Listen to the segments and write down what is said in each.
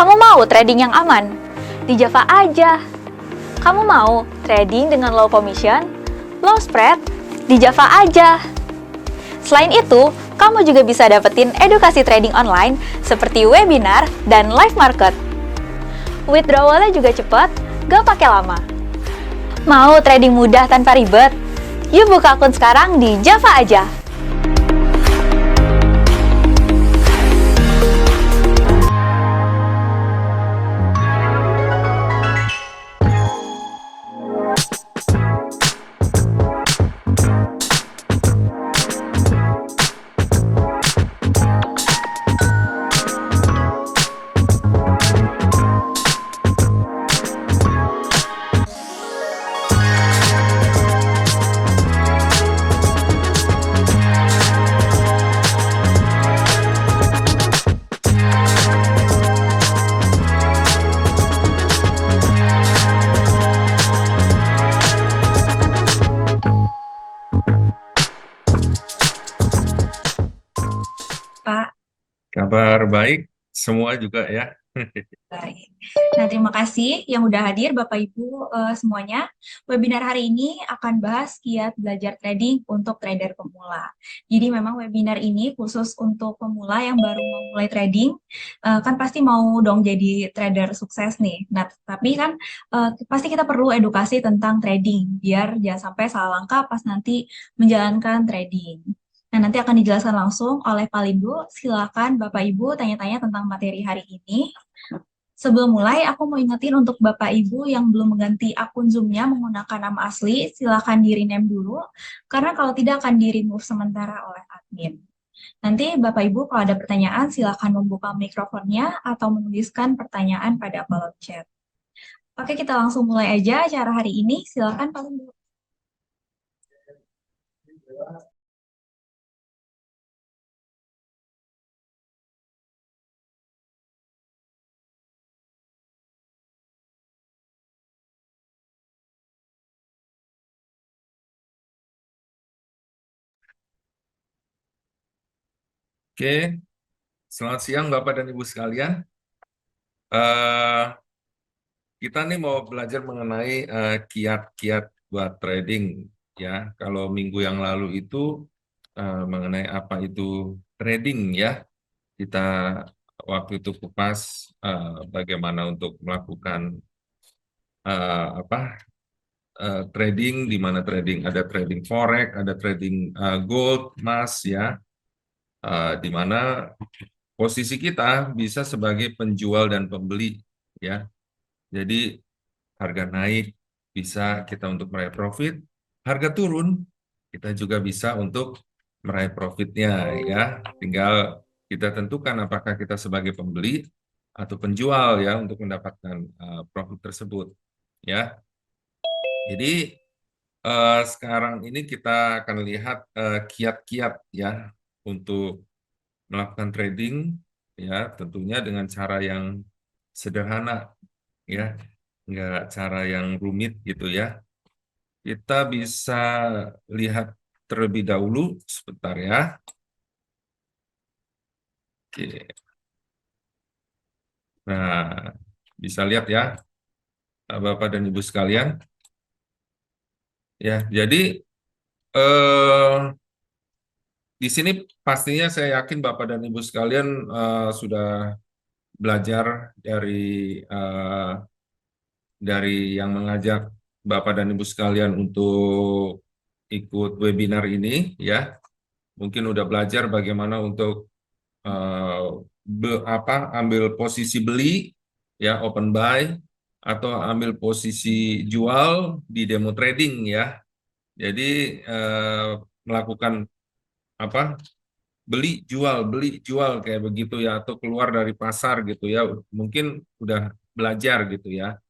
Kamu mau trading yang aman? Di Java aja. Kamu mau trading dengan low commission, low spread? Di Java aja. Selain itu, kamu juga bisa dapetin edukasi trading online seperti webinar dan live market. Withdrawalnya juga cepat, gak pakai lama. Mau trading mudah tanpa ribet? Yuk buka akun sekarang di Java aja. Pak, Kabar baik semua juga ya. baik. Nah, terima kasih yang udah hadir Bapak Ibu semuanya. Webinar hari ini akan bahas kiat belajar trading untuk trader pemula. Jadi memang webinar ini khusus untuk pemula yang baru mau mulai trading, kan pasti mau dong jadi trader sukses nih. Nah, tapi kan pasti kita perlu edukasi tentang trading biar jangan sampai salah langkah pas nanti menjalankan trading. Nah, nanti akan dijelaskan langsung oleh Palindo. Silakan Bapak Ibu tanya-tanya tentang materi hari ini. Sebelum mulai, aku mau ingetin untuk Bapak Ibu yang belum mengganti akun Zoom-nya menggunakan nama asli, silakan di-rename dulu, karena kalau tidak akan di-remove sementara oleh admin. Nanti Bapak Ibu kalau ada pertanyaan, silakan membuka mikrofonnya atau menuliskan pertanyaan pada kolom chat. Oke, kita langsung mulai aja acara hari ini. Silakan Pak Lindo. Oke, selamat siang Bapak dan Ibu sekalian. Eh, kita nih mau belajar mengenai kiat-kiat buat trading ya. Kalau minggu yang lalu itu mengenai apa itu trading ya. Kita waktu itu kupas bagaimana untuk melakukan apa trading, di mana trading ada trading forex, ada trading gold, emas ya. Di mana posisi kita bisa sebagai penjual dan pembeli ya. Jadi harga naik bisa kita untuk meraih profit, harga turun kita juga bisa untuk meraih profitnya ya. Tinggal kita tentukan apakah kita sebagai pembeli atau penjual ya untuk mendapatkan profit tersebut ya. Jadi sekarang ini kita akan lihat kiat-kiat ya untuk melakukan trading ya tentunya dengan cara yang sederhana ya, nggak cara yang rumit gitu ya. Kita bisa lihat terlebih dahulu sebentar ya. Oke. Nah, bisa lihat ya Bapak dan Ibu sekalian. Ya, jadi eh, di sini pastinya saya yakin Bapak dan Ibu sekalian sudah belajar eh, dari yang mengajak Bapak dan Ibu sekalian untuk ikut webinar ini ya. Mungkin udah belajar bagaimana untuk eh, ambil posisi beli ya, open buy, atau ambil posisi jual di demo trading ya. Jadi melakukan apa beli jual kayak begitu ya, atau keluar dari pasar gitu ya, mungkin udah belajar gitu ya.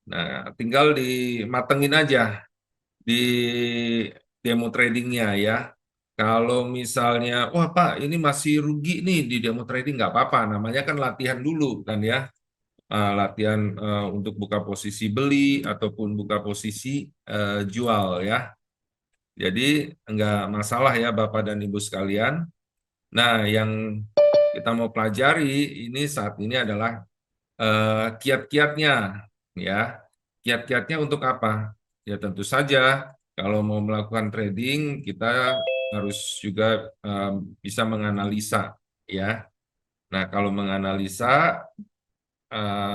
Nah, tinggal dimatengin aja di demo tradingnya ya. Kalau misalnya, wah Pak, ini masih rugi nih di demo trading, nggak apa-apa. Namanya kan latihan dulu kan ya. Latihan untuk buka posisi beli ataupun buka posisi jual ya. Jadi nggak masalah ya Bapak dan Ibu sekalian. Nah, yang kita mau pelajari ini saat ini adalah kiat-kiatnya, ya. Kiat-kiatnya untuk apa? Ya tentu saja kalau mau melakukan trading kita harus juga bisa menganalisa, ya. Nah, kalau menganalisa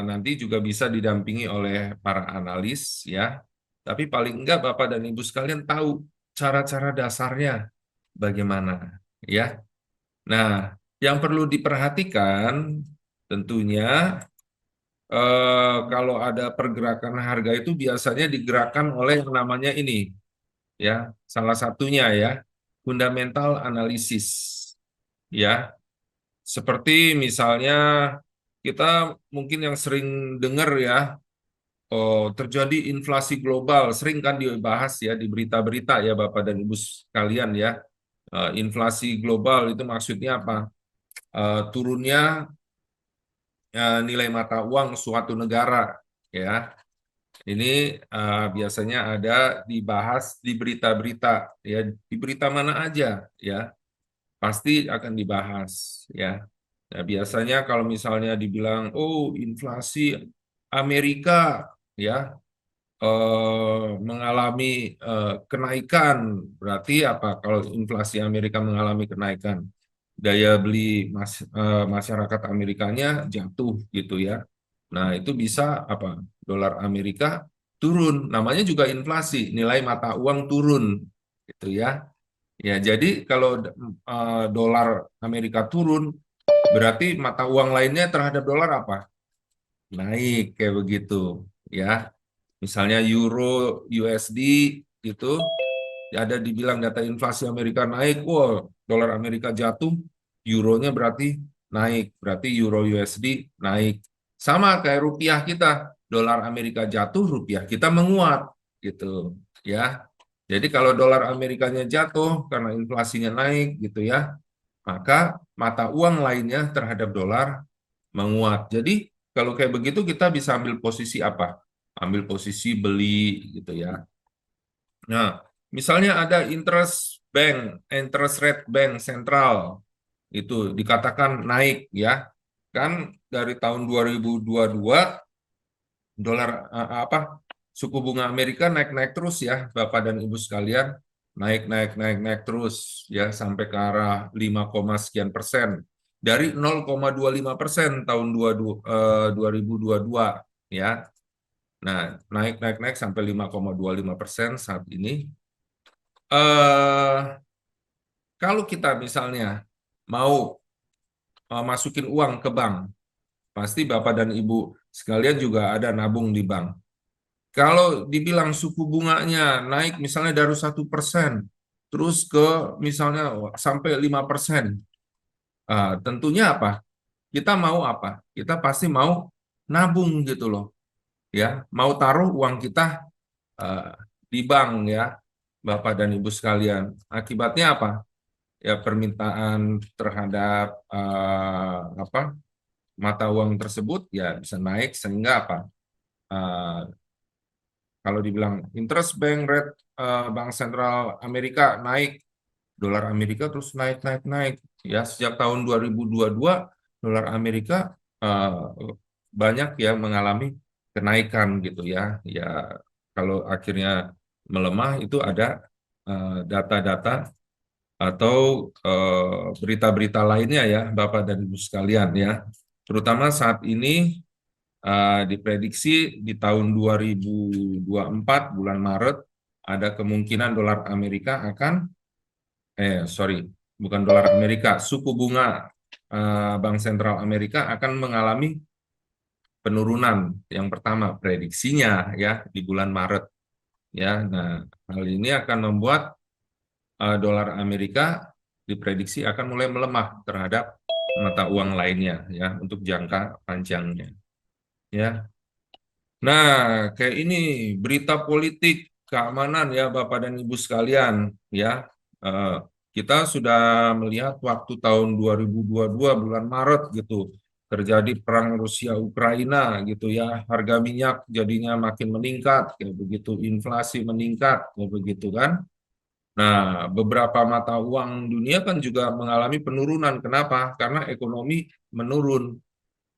nanti juga bisa didampingi oleh para analis, ya. Tapi paling enggak Bapak dan Ibu sekalian tahu cara-cara dasarnya bagaimana, ya. Nah, yang perlu diperhatikan tentunya kalau ada pergerakan harga itu biasanya digerakkan oleh yang namanya ini, ya. Salah satunya ya, fundamental analysis, ya. Seperti misalnya kita mungkin yang sering dengar ya, terjadi inflasi global, sering kan dibahas ya di berita-berita ya Bapak dan Ibu sekalian ya. Inflasi global itu maksudnya apa? Turunnya nilai mata uang suatu negara, ya. Ini biasanya ada dibahas di berita-berita, ya, di berita mana aja, ya, pasti akan dibahas, ya. Nah, biasanya kalau misalnya dibilang, oh inflasi Amerika, ya, mengalami kenaikan, berarti apa? Kalau inflasi Amerika mengalami kenaikan, daya beli masyarakat Amerikanya jatuh gitu ya. Nah, itu bisa apa? Dolar Amerika turun, namanya juga inflasi, nilai mata uang turun gitu ya. Ya, jadi kalau dolar Amerika turun, berarti mata uang lainnya terhadap dolar apa? Naik kayak begitu ya. Misalnya euro USD gitu, ada dibilang data inflasi Amerika naik, wow, dolar Amerika jatuh, euronya berarti naik, berarti euro USD naik. Sama kayak rupiah kita, dolar Amerika jatuh, rupiah kita menguat, gitu, ya. Jadi kalau dolar Amerikanya jatuh karena inflasinya naik, gitu ya, maka mata uang lainnya terhadap dolar menguat. Jadi kalau kayak begitu kita bisa ambil posisi apa? Ambil posisi beli, gitu ya. Nah, misalnya ada interest rate bank sentral itu dikatakan naik ya. Kan dari tahun 2022 dolar suku bunga Amerika naik-naik terus ya, Bapak dan Ibu sekalian. Naik terus ya sampai ke arah 5, sekian persen. Dari 0,25% tahun 2022 ya. Nah, naik sampai 5,25% saat ini. eh Kalau kita misalnya mau masukin uang ke bank, pasti Bapak dan Ibu sekalian juga ada nabung di bank. Kalau dibilang suku bunganya naik misalnya dari 1%, terus ke misalnya sampai 5%, tentunya apa? Kita mau apa? Kita pasti mau nabung gitu loh, ya. Mau taruh uang kita eh, di bank ya, Bapak dan Ibu sekalian. Akibatnya apa? Ya permintaan terhadap mata uang tersebut ya bisa naik sehingga apa? Eh, Kalau dibilang interest bank rate Bank Sentral Amerika naik, dolar Amerika terus naik ya sejak tahun 2022 dolar Amerika banyak ya mengalami kenaikan gitu ya. Ya kalau akhirnya melemah itu ada data-data atau berita-berita lainnya ya Bapak dan Ibu sekalian ya. Terutama saat ini diprediksi di tahun 2024 bulan Maret ada kemungkinan dolar Amerika akan bukan dolar Amerika, suku bunga Bank Sentral Amerika akan mengalami penurunan yang pertama prediksinya ya di bulan Maret ya. Nah, hal ini akan membuat dolar Amerika diprediksi akan mulai melemah terhadap mata uang lainnya ya untuk jangka panjangnya ya. Nah, kayak ini berita politik keamanan ya Bapak dan Ibu sekalian ya. Eh, Kita sudah melihat waktu tahun 2022 bulan Maret gitu terjadi perang Rusia Ukraina gitu ya. Harga minyak jadinya makin meningkat kayak begitu, inflasi meningkat kayak begitu kan. Nah, beberapa mata uang dunia kan juga mengalami penurunan. Kenapa? Karena ekonomi menurun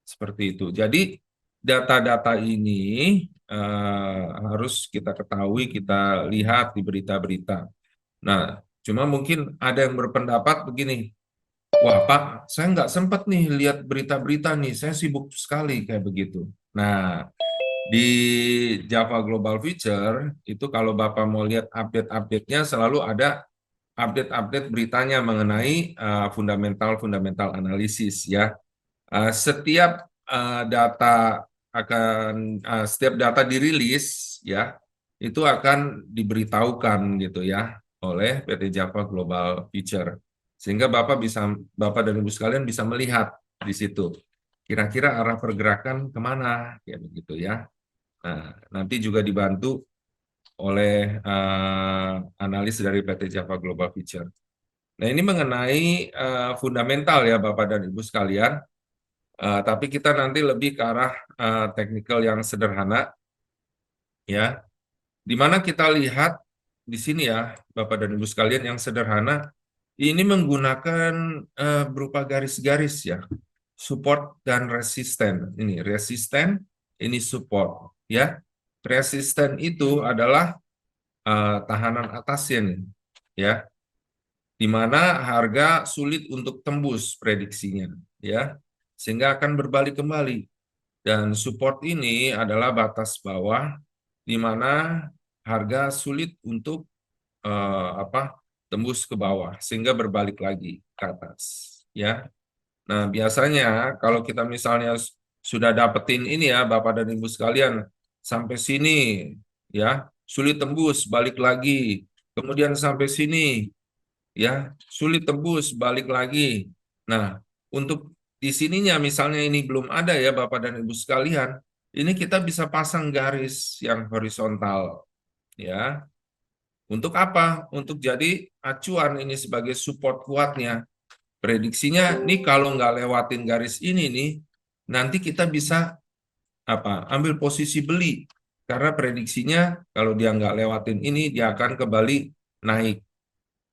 seperti itu. Jadi data-data ini harus kita ketahui, kita lihat di berita-berita. Nah, cuma mungkin ada yang berpendapat begini, wah Pak, saya nggak sempat nih lihat berita-berita nih, saya sibuk sekali kayak begitu. Nah, di Java Global Feature itu kalau Bapak mau lihat update-update-nya selalu ada update-update beritanya mengenai fundamental-fundamental analisis ya. Setiap setiap data dirilis ya itu akan diberitahukan gitu ya oleh PT Java Global Feature sehingga Bapak dan Ibu sekalian bisa melihat di situ kira-kira arah pergerakan kemana ya begitu ya. Nah, nanti juga dibantu oleh analis dari PT Java Global Feature. Nah, ini mengenai fundamental ya Bapak dan Ibu sekalian. Tapi kita nanti lebih ke arah teknikal yang sederhana, ya. Di mana kita lihat di sini ya, Bapak dan Ibu sekalian yang sederhana, ini menggunakan berupa garis-garis ya, support dan resisten. Ini resisten, ini support, ya. Resisten itu adalah tahanan atasnya nih, ya. Di mana harga sulit untuk tembus prediksinya, ya, sehingga akan berbalik kembali. Dan support ini adalah batas bawah di mana harga sulit untuk tembus ke bawah sehingga berbalik lagi ke atas, ya. Nah, biasanya kalau kita misalnya sudah dapetin ini ya Bapak dan Ibu sekalian sampai sini ya, sulit tembus balik lagi. Kemudian sampai sini ya, sulit tembus balik lagi. Nah, untuk di sininya misalnya ini belum ada ya Bapak dan Ibu sekalian, ini kita bisa pasang garis yang horizontal ya. Untuk apa? Untuk jadi acuan ini sebagai support kuatnya. Prediksinya nih kalau nggak lewatin garis ini nih, nanti kita bisa ambil posisi beli karena prediksinya kalau dia nggak lewatin ini dia akan kembali naik.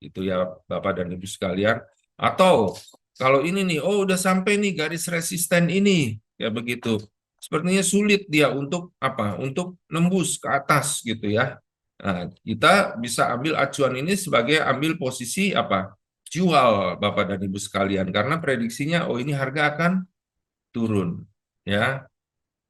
Itu ya Bapak dan Ibu sekalian. Atau kalau ini nih, oh udah sampai nih garis resisten ini, ya begitu. Sepertinya sulit dia untuk Untuk nembus ke atas gitu ya. Nah, kita bisa ambil acuan ini sebagai ambil posisi jual Bapak dan Ibu sekalian karena prediksinya oh ini harga akan turun ya.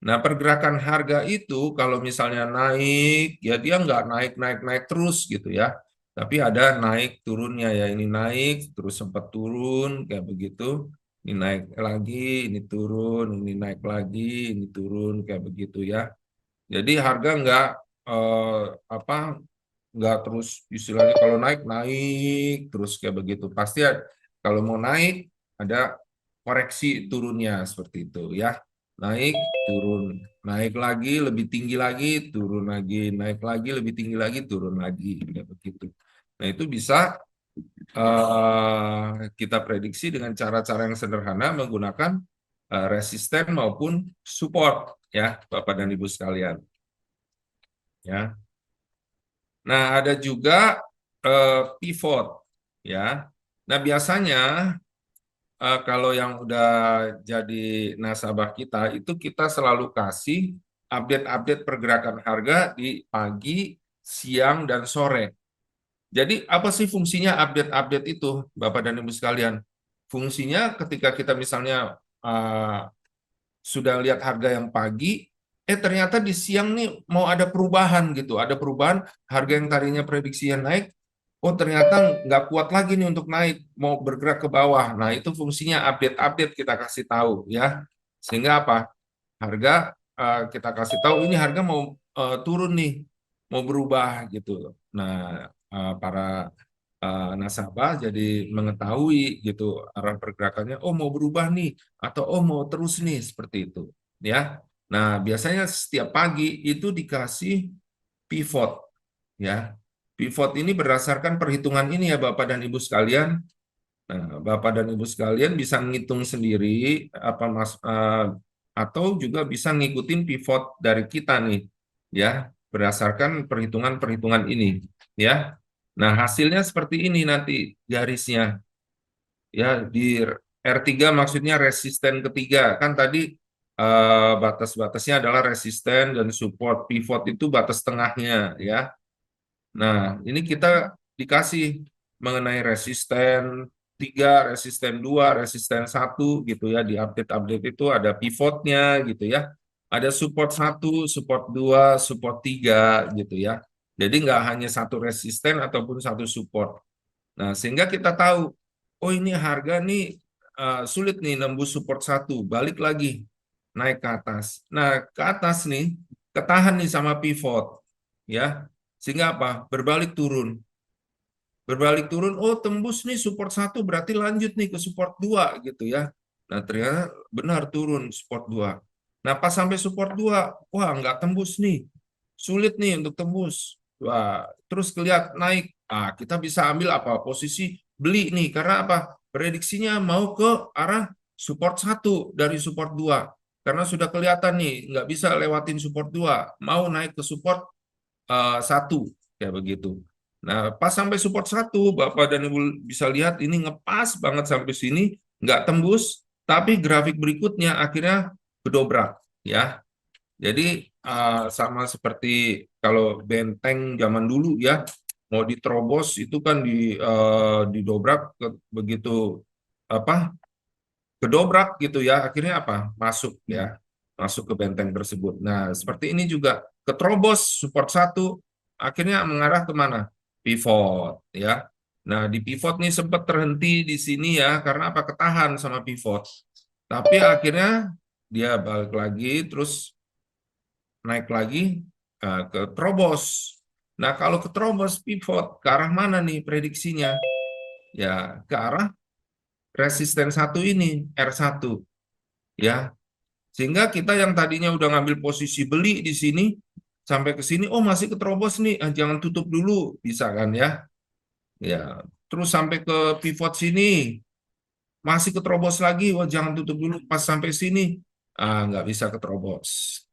Nah, pergerakan harga itu kalau misalnya naik, ya dia nggak naik terus gitu ya. Tapi ada naik turunnya ya. Ini naik, terus sempat turun, kayak begitu. Ini naik lagi, ini turun, ini naik lagi, ini turun, kayak begitu ya. Jadi harga eh, apa nggak terus istilahnya kalau naik naik terus kayak begitu. Pasti kalau mau naik ada koreksi turunnya seperti itu ya. Naik, turun, naik lagi, lebih tinggi lagi, turun lagi, naik lagi, lebih tinggi lagi, turun lagi, kayak begitu. Nah itu bisa kita prediksi dengan cara-cara yang sederhana menggunakan resisten maupun support ya, Bapak dan Ibu sekalian. Ya. Nah, ada juga pivot ya. Nah, biasanya kalau yang udah jadi nasabah kita itu kita selalu kasih update-update pergerakan harga di pagi, siang, dan sore. Jadi apa sih fungsinya update-update itu, Bapak dan Ibu sekalian? Fungsinya ketika kita misalnya sudah lihat harga yang pagi, ternyata di siang nih mau ada perubahan gitu, ada perubahan harga yang tadinya prediksinya naik, oh ternyata nggak kuat lagi nih untuk naik, mau bergerak ke bawah. Nah itu fungsinya update-update kita kasih tahu ya, sehingga harga kita kasih tahu ini harga mau turun nih, mau berubah gitu. Nah para nasabah jadi mengetahui gitu arah pergerakannya, oh mau berubah nih atau oh mau terus nih seperti itu ya. Nah, biasanya setiap pagi itu dikasih pivot ya. Pivot ini berdasarkan perhitungan ini ya Bapak dan Ibu sekalian. Nah, Bapak dan Ibu sekalian bisa menghitung sendiri atau juga bisa ngikutin pivot dari kita nih ya, berdasarkan perhitungan-perhitungan ini ya. Nah, hasilnya seperti ini nanti garisnya. Ya, di R3 maksudnya resisten ketiga. Kan tadi batas-batasnya adalah resisten dan support. Pivot itu batas tengahnya ya. Nah, ini kita dikasih mengenai resisten 3, resisten 2, resisten 1 gitu ya. Di update-update itu ada pivotnya gitu ya. Ada support 1, support 2, support 3 gitu ya. Jadi nggak hanya satu resisten ataupun satu support. Nah, sehingga kita tahu, oh ini harga nih sulit nih nembus support 1, balik lagi naik ke atas. Nah, ke atas nih ketahan nih sama pivot ya. Sehingga apa? Berbalik turun. Berbalik turun, oh tembus nih support 1 berarti lanjut nih ke support 2 gitu ya. Nah, ternyata benar turun support 2. Nah, pas sampai support 2, wah nggak tembus nih. Sulit nih untuk tembus. Wah, terus kelihatan naik. Ah, kita bisa ambil apa? Posisi beli nih karena apa? Prediksinya mau ke arah support 1 dari support 2. Karena sudah kelihatan nih, nggak bisa lewatin support 2, mau naik ke support 1 kayak begitu. Nah, pas sampai support 1, Bapak dan Ibu bisa lihat ini ngepas banget sampai sini, nggak tembus, tapi grafik berikutnya akhirnya kedobrak ya. Jadi sama seperti kalau benteng zaman dulu ya, mau diterobos itu kan didobrak begitu apa kedobrak gitu ya, akhirnya apa? Masuk ya, masuk ke benteng tersebut. Nah, seperti ini juga keterobos support 1, akhirnya mengarah kemana? Pivot ya. Nah, di pivot nih sempat terhenti di sini ya, karena apa? Ketahan sama pivot. Tapi akhirnya dia balik lagi, terus naik lagi ke terobos. Nah, kalau keterobos pivot, ke arah mana nih prediksinya? Ya, ke arah resisten 1 ini, R1 ya. Sehingga kita yang tadinya udah ngambil posisi beli di sini sampai ke sini, oh masih keterobos nih, jangan tutup dulu, bisa kan ya? Ya, terus sampai ke pivot sini masih keterobos lagi, wah jangan tutup dulu pas sampai sini, nggak bisa keterobos.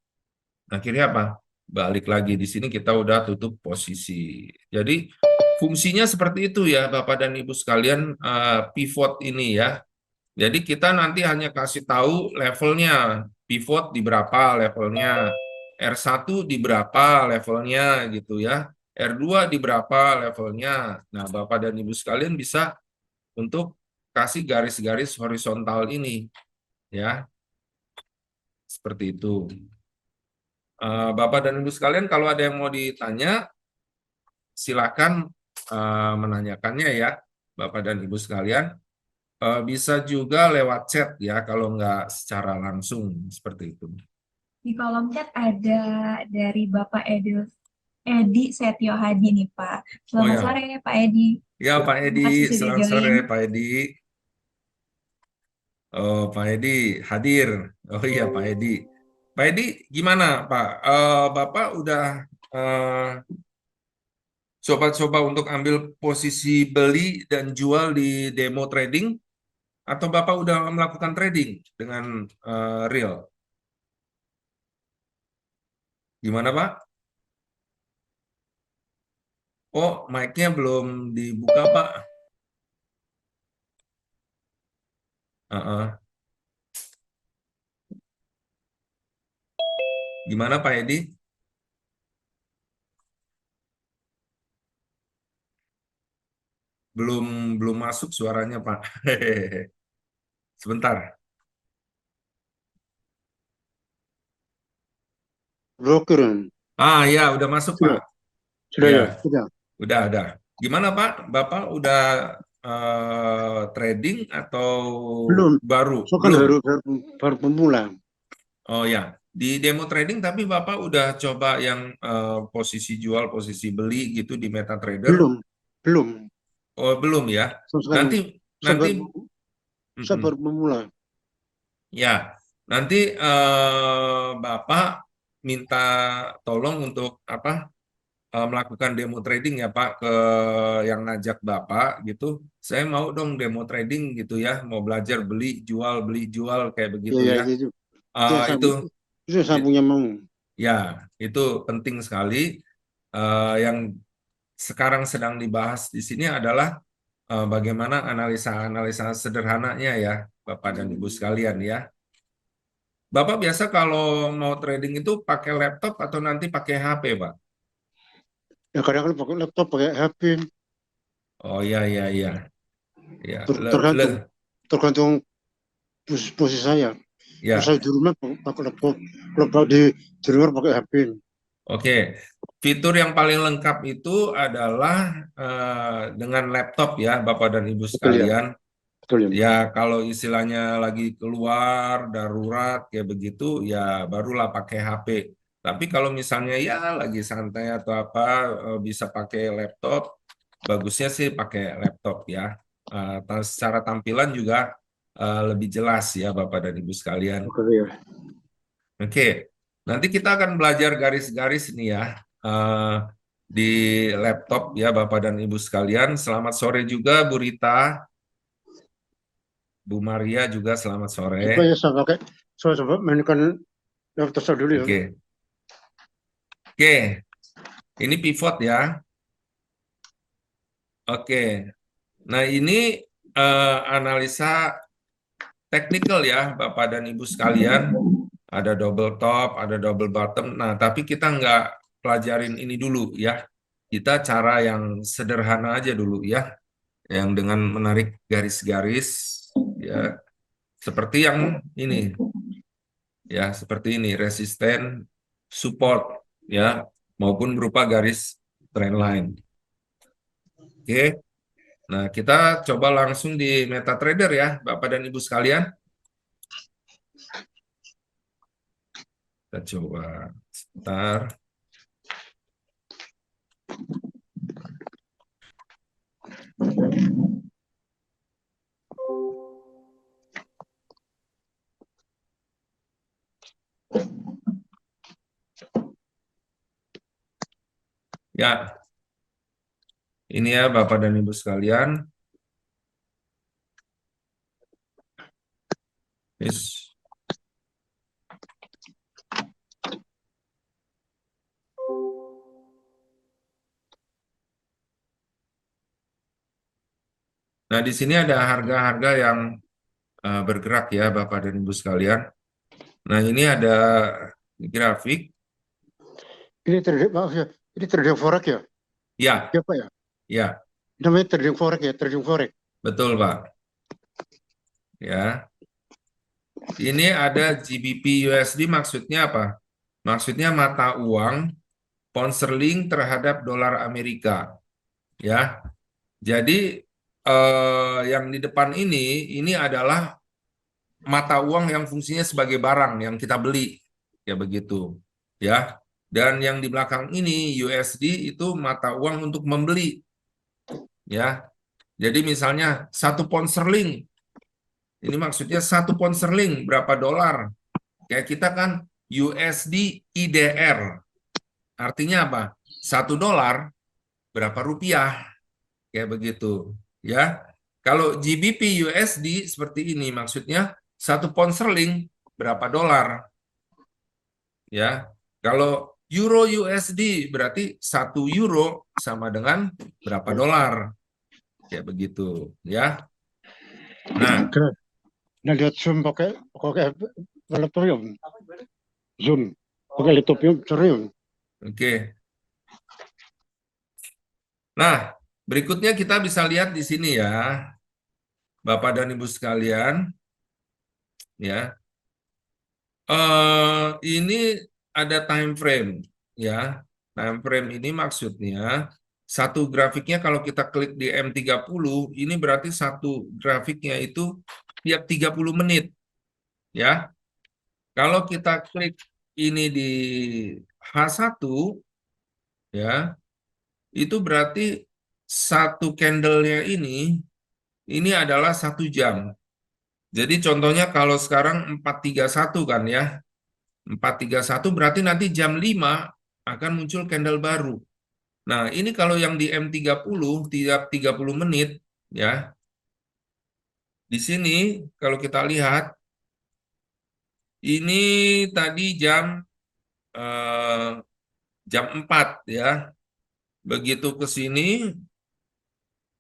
Akhirnya apa? Balik lagi di sini kita udah tutup posisi. Jadi fungsinya seperti itu ya, Bapak dan Ibu sekalian, pivot ini ya. Jadi kita nanti hanya kasih tahu levelnya, pivot di berapa levelnya, R1 di berapa levelnya gitu ya, R2 di berapa levelnya. Nah, Bapak dan Ibu sekalian bisa untuk kasih garis-garis horizontal ini ya, seperti itu. Bapak dan Ibu sekalian kalau ada yang mau ditanya, silakan menanyakannya ya, Bapak dan Ibu sekalian. Bisa juga lewat chat ya, kalau nggak secara langsung seperti itu. Di kolom chat ada dari Bapak Edi Setio Hadi nih Pak. Oh Selamat ya, sore Pak Edi. ya Pak Terima Edi, kasih sudah selamat join. sore Pak Edi. Oh Pak Edi hadir. Oh iya Pak Edi. Pak Edi gimana Pak? Bapak udah eh, coba-coba untuk ambil posisi beli dan jual di demo trading, atau Bapak udah melakukan trading dengan real? Gimana Pak? Oh, mic-nya belum dibuka, Pak. Heeh. Gimana, Pak Edi? Belum belum masuk suaranya, Pak. Sebentar. Broker Ya, udah masuk, Pak. sudah Ya, ya sudah udah. Gimana, Pak? Bapak udah trading atau belum, baru? so kan Belum. baru pemula. Oh ya, di demo trading tapi Bapak udah coba yang posisi jual, posisi beli gitu di MetaTrader? Belum Oh, belum ya. so sekarang Nanti saya nanti baru, saya mm-mm. baru pemula. Ya, nanti Bapak minta tolong untuk apa melakukan demo trading ya Pak, ke yang ngajak Bapak gitu. Saya mau dong demo trading gitu ya, mau belajar beli jual kayak begitu Ya ya ya. itu Eh, yang itu saya punya mau. ya itu penting sekali. Yang sekarang sedang dibahas di sini adalah bagaimana analisa-analisa sederhananya ya Bapak dan Ibu sekalian ya. Bapak biasa kalau mau trading itu pakai laptop atau nanti pakai HP, Pak? Ya kadang kan pakai laptop, pakai HP, Oh iya iya iya. Ya, tergantung, tergantung posisi saya. Kalau ya. saya di rumah pakai laptop, kalau di luar pakai HP. Oke, fitur yang paling lengkap itu adalah dengan laptop ya, Bapak dan Ibu Betul ya, sekalian. betul ya. Ya, kalau istilahnya lagi keluar, darurat, kayak begitu, ya barulah pakai HP. Tapi kalau misalnya ya lagi santai atau apa, bisa pakai laptop, bagusnya sih pakai laptop ya. Secara tampilan juga lebih jelas ya, Bapak dan Ibu sekalian. Oke ya. Oke, nanti kita akan belajar garis-garis nih ya eh, di laptop ya Bapak dan Ibu sekalian. Selamat sore juga Bu Rita, Bu Maria juga selamat sore. Coba ya saya coba mainkan laptop saya dulu ya. Oke, oke, ini pivot ya. Oke, nah ini analisa teknikal ya Bapak dan Ibu sekalian. Ada double top, ada double bottom. Nah, tapi kita nggak pelajarin ini dulu ya. Kita cara yang sederhana aja dulu ya. Yang dengan menarik garis-garis ya seperti yang ini ya seperti ini resisten support ya maupun berupa garis trend line. Oke. Nah, kita coba langsung di MetaTrader ya Bapak dan Ibu sekalian. Kita coba sebentar. Ya, ini ya Bapak dan Ibu sekalian. Yes. Nah, di sini ada harga-harga yang bergerak ya Bapak dan Ibu sekalian. Nah, ini ada grafik. Ini trading, maaf ya, ini trading forex ya? Ya, Ya Pak ya? ya, Namanya trading forex ya, trading forex. betul Pak. Ya, ini ada GBP USD maksudnya apa? Maksudnya mata uang pound sterling terhadap dolar Amerika. Ya, jadi yang di depan ini adalah mata uang yang fungsinya sebagai barang yang kita beli, ya begitu. Ya, dan yang di belakang ini USD itu mata uang untuk membeli. Ya, jadi misalnya 1 pound sterling, ini maksudnya 1 pound sterling berapa dolar? Kayak kita kan USD IDR, artinya apa? 1 dolar berapa rupiah? Kayak begitu, ya. Kalau GBP USD seperti ini, maksudnya 1 pound sterling berapa dolar? Ya, kalau Euro USD berarti 1 euro sama dengan berapa dolar? Kayak begitu, ya. Nah, Oke. Nah lihat zoom pakai laptop ya. Zoom pakai laptop ya, serius. oke. Nah, berikutnya kita bisa lihat di sini ya, Bapak dan Ibu sekalian, ya. Ini ada time frame, ya. Time frame ini maksudnya satu grafiknya kalau kita klik di M30, ini berarti satu grafiknya itu tiap 30 menit, ya. Kalau kita klik ini di H1, ya, itu berarti satu candle-nya ini adalah 1 jam. Jadi contohnya kalau sekarang 431 kan ya, 431 berarti nanti jam 5 akan muncul candle baru. Nah, ini kalau yang di M30 tiap 30 menit ya. Di sini kalau kita lihat ini tadi eh, jam 4 ya. Begitu ke sini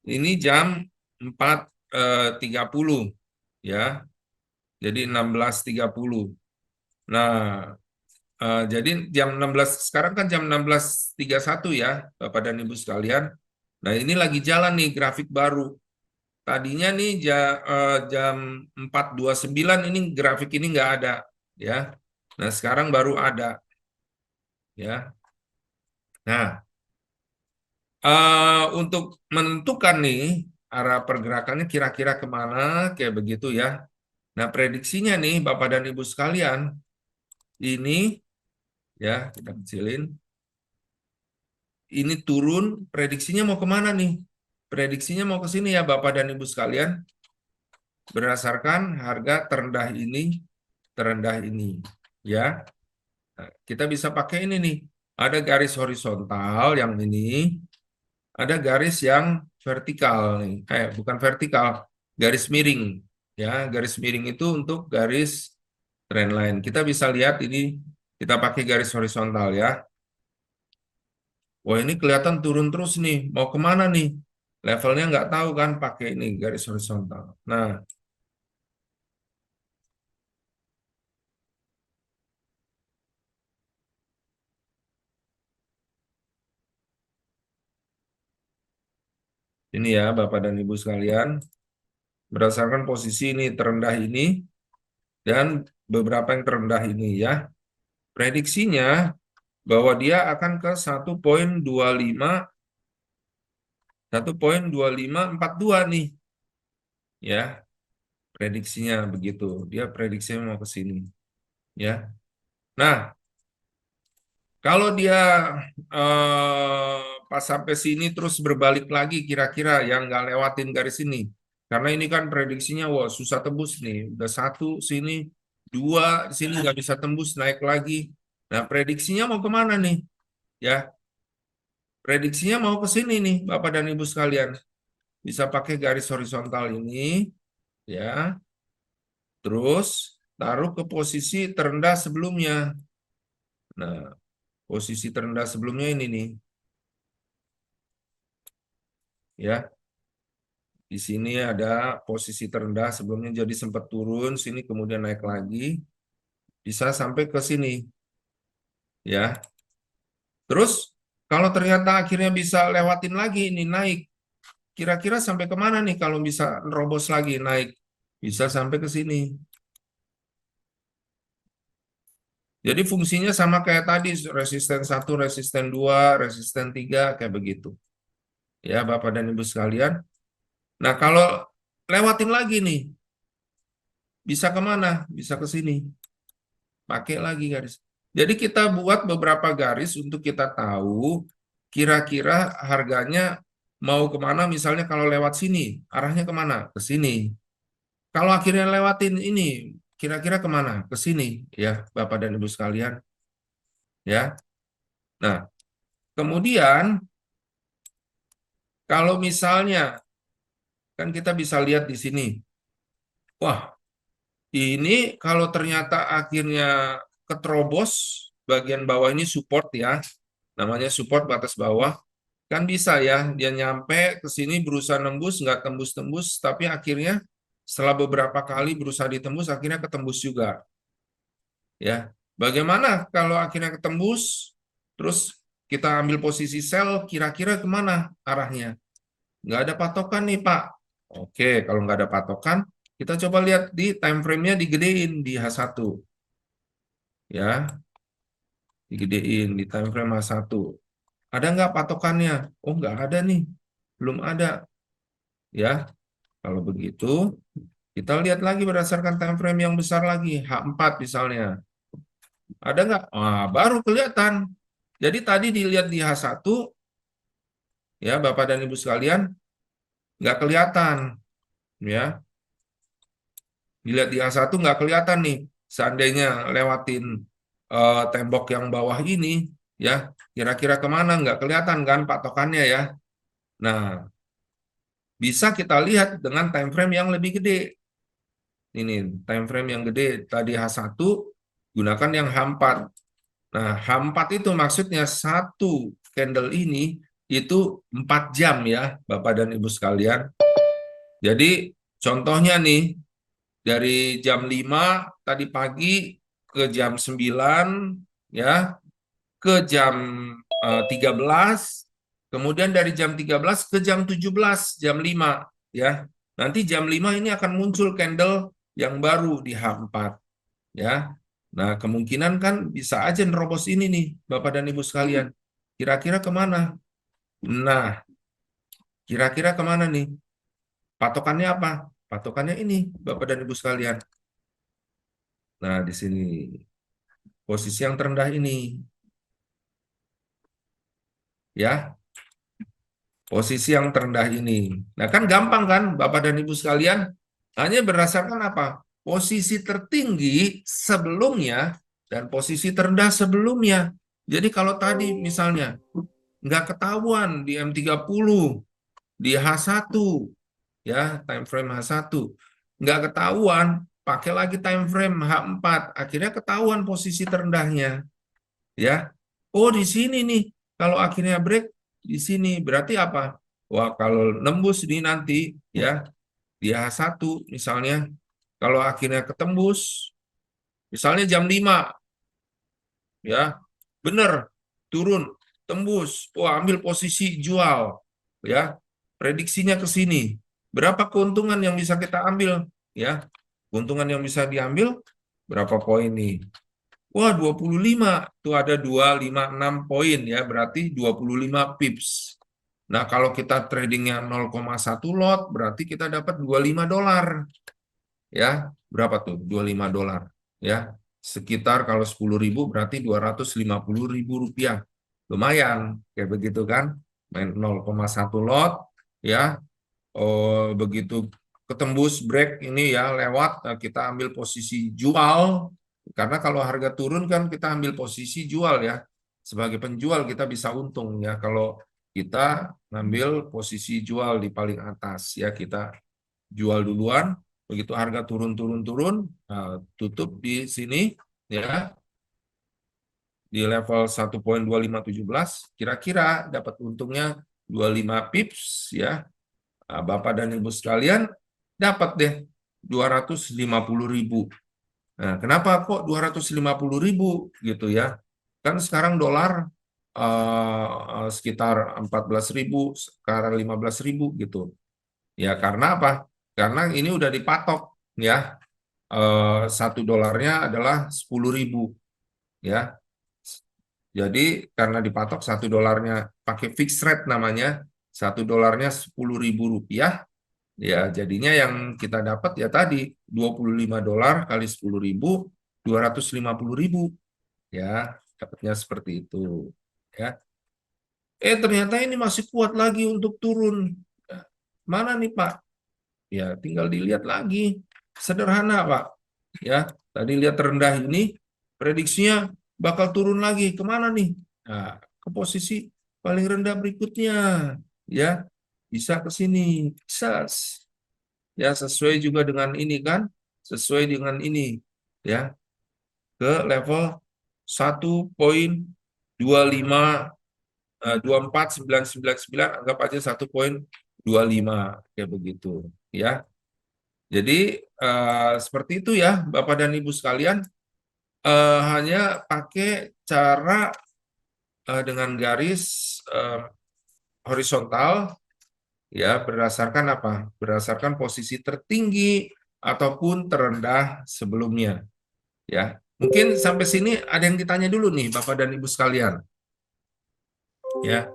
ini jam 4.30 ya. Jadi 16.30. Nah, jadi jam 16, sekarang kan jam 16.31 ya, Bapak dan Ibu sekalian. Nah, ini lagi jalan nih grafik baru. Tadinya nih jam 4.29 ini grafik ini nggak ada, ya. Nah, sekarang baru ada, ya. Nah, untuk menentukan nih arah pergerakannya kira-kira kemana, kayak begitu ya. Nah, prediksinya nih, Bapak dan Ibu sekalian, ini ya kita kecilin. Ini turun, prediksinya mau kemana nih? Prediksinya mau ke sini ya Bapak dan Ibu sekalian. Berdasarkan harga terendah ini. Ya, nah, kita bisa pakai ini nih. Ada garis horizontal yang ini, ada garis yang vertikal nih. Bukan vertikal, garis miring. Ya, garis miring itu untuk garis trendline. Kita bisa lihat ini, kita pakai garis horizontal ya. Wah, ini kelihatan turun terus nih. Mau kemana nih? Levelnya nggak tahu kan, pakai ini garis horizontal. Nah, ini ya Bapak dan Ibu sekalian. Berdasarkan posisi ini terendah ini dan beberapa yang terendah ini ya. Prediksinya bahwa dia akan ke 1.2542 nih. Ya, prediksinya begitu. Dia prediksinya mau ke sini. Ya. Nah, kalau dia pas sampai sini terus berbalik lagi kira-kira yang nggak lewatin garis ini. Karena ini kan prediksinya wah susah tembus nih. Udah 1 sini, 2 sini nggak bisa tembus naik lagi. Nah prediksinya mau kemana nih? Ya, prediksinya mau ke sini nih Bapak dan Ibu sekalian. Bisa pakai garis horizontal ini ya. Terus taruh ke posisi terendah sebelumnya. Nah, posisi terendah sebelumnya ini nih. Ya, di sini ada posisi terendah sebelumnya jadi sempat turun, sini kemudian naik lagi, bisa sampai ke sini. Ya. Terus kalau ternyata akhirnya bisa lewatin lagi ini naik, kira-kira sampai kemana nih kalau bisa nerobos lagi naik? Bisa sampai ke sini. Jadi fungsinya sama kayak tadi, resisten 1, resisten 2, resisten 3, kayak begitu. Ya Bapak dan Ibu sekalian. Nah kalau lewatin lagi nih, bisa kemana? Bisa ke sini. Pakai lagi garis. Jadi kita buat beberapa garis untuk kita tahu kira-kira harganya mau kemana, misalnya kalau lewat sini, arahnya kemana? Ke sini. Kalau akhirnya lewatin ini, kira-kira kemana? Ke sini, ya Bapak dan Ibu sekalian. Ya. Nah, kemudian kalau misalnya, kan kita bisa lihat di sini, wah ini kalau ternyata akhirnya keterobos, bagian bawah ini support ya, namanya support batas bawah, kan bisa ya, dia nyampe ke sini berusaha nembus, nggak tembus-tembus, tapi akhirnya setelah beberapa kali berusaha ditembus, akhirnya ketembus juga. Ya, bagaimana kalau akhirnya ketembus, terus kita ambil posisi sell, kira-kira kemana arahnya? Nggak ada patokan nih Pak. Oke, kalau nggak ada patokan, kita coba lihat di time frame-nya digedein di H1. Ya, digedein di time frame H1. Ada nggak patokannya? Oh, nggak ada nih. Belum ada. Ya, kalau begitu, kita lihat lagi berdasarkan time frame yang besar lagi, H4 misalnya. Ada nggak? Baru kelihatan. Jadi tadi dilihat di H1, ya Bapak dan Ibu sekalian, nggak kelihatan. Ya, dilihat di H1 nggak kelihatan nih. Seandainya lewatin tembok yang bawah ini, ya kira-kira kemana? Nggak kelihatan kan patokannya ya. Nah, bisa kita lihat dengan time frame yang lebih gede. Ini time frame yang gede tadi H1, gunakan yang H4. Nah, H4 itu maksudnya satu candle ini itu 4 jam ya, Bapak dan Ibu sekalian. Jadi contohnya nih, dari jam 5 tadi pagi ke jam 9, ya, ke jam 13, kemudian dari jam 13 ke jam 17, jam 5, ya. Nanti jam 5 ini akan muncul candle yang baru di H4, ya. Nah, kemungkinan kan bisa aja nerobos ini nih, Bapak dan Ibu sekalian. Kira-kira kemana? Nah, kira-kira kemana nih? Patokannya apa? Patokannya ini, Bapak dan Ibu sekalian. Nah, di sini posisi yang terendah ini, ya, posisi yang terendah ini. Nah, kan gampang kan, Bapak dan Ibu sekalian? Hanya berdasarkan apa? Posisi tertinggi sebelumnya dan posisi terendah sebelumnya. Jadi kalau tadi misalnya nggak ketahuan di M30, di H1, ya, time frame H1, nggak ketahuan, pakai lagi time frame H4, akhirnya ketahuan posisi terendahnya, ya. Oh, di sini nih, kalau akhirnya break di sini, berarti apa? Wah, kalau nembus ini nanti, ya, di H1 misalnya, kalau akhirnya ketembus, misalnya jam 5, ya, bener, turun, tembus, wah, ambil posisi jual, ya, prediksinya ke sini. Berapa keuntungan yang bisa kita ambil, ya? Keuntungan yang bisa diambil berapa poin nih? Wah, 25. Tuh ada 256 poin, ya, berarti 25 pips. Nah, kalau kita tradingnya 0,1 lot, berarti kita dapat 25 dolar. Ya, berapa tuh? 25 dolar. Ya, sekitar kalau 10.000 berarti 250.000 rupiah. Lumayan, kayak begitu kan? Main 0,1 lot, ya. Oh, begitu ketembus break ini ya lewat, kita ambil posisi jual, karena kalau harga turun kan kita ambil posisi jual, ya. Sebagai penjual kita bisa untung, ya, kalau kita ngambil posisi jual di paling atas, ya, kita jual duluan, begitu harga turun, tutup di sini, ya, di level 1.2517, kira-kira dapat untungnya 25 pips, ya. Nah, Bapak dan Ibu sekalian dapat deh 250.000. Nah, kenapa kok 250.000 gitu, ya? Kan sekarang dolar sekitar 14.000, sekarang 15.000 gitu. Ya, karena apa? Karena ini udah dipatok, ya. $1 adalah 10.000, ya. Jadi karena dipatok $1 pakai fixed rate namanya, $1 10.000 rupiah, ya, jadinya yang kita dapat ya tadi 25 dolar kali 10.000, 250.000, ya, dapatnya seperti itu, ya. Ternyata ini masih kuat lagi untuk turun. Mana nih, Pak? Ya, tinggal dilihat lagi. Sederhana, Pak. Ya, tadi lihat terendah ini, prediksinya bakal turun lagi. Kemana nih? Nah, ke posisi paling rendah berikutnya. Ya, bisa ke sini. Bisa. Ya, sesuai juga dengan ini kan. Sesuai dengan ini. Ya, ke level 1.25, 24.999, anggap aja 1.25, kayak begitu, ya. Jadi seperti itu ya Bapak dan Ibu sekalian, hanya pakai cara dengan garis horizontal, ya, berdasarkan apa? Berdasarkan posisi tertinggi ataupun terendah sebelumnya, ya. Mungkin sampai sini ada yang ditanya dulu nih Bapak dan Ibu sekalian, ya.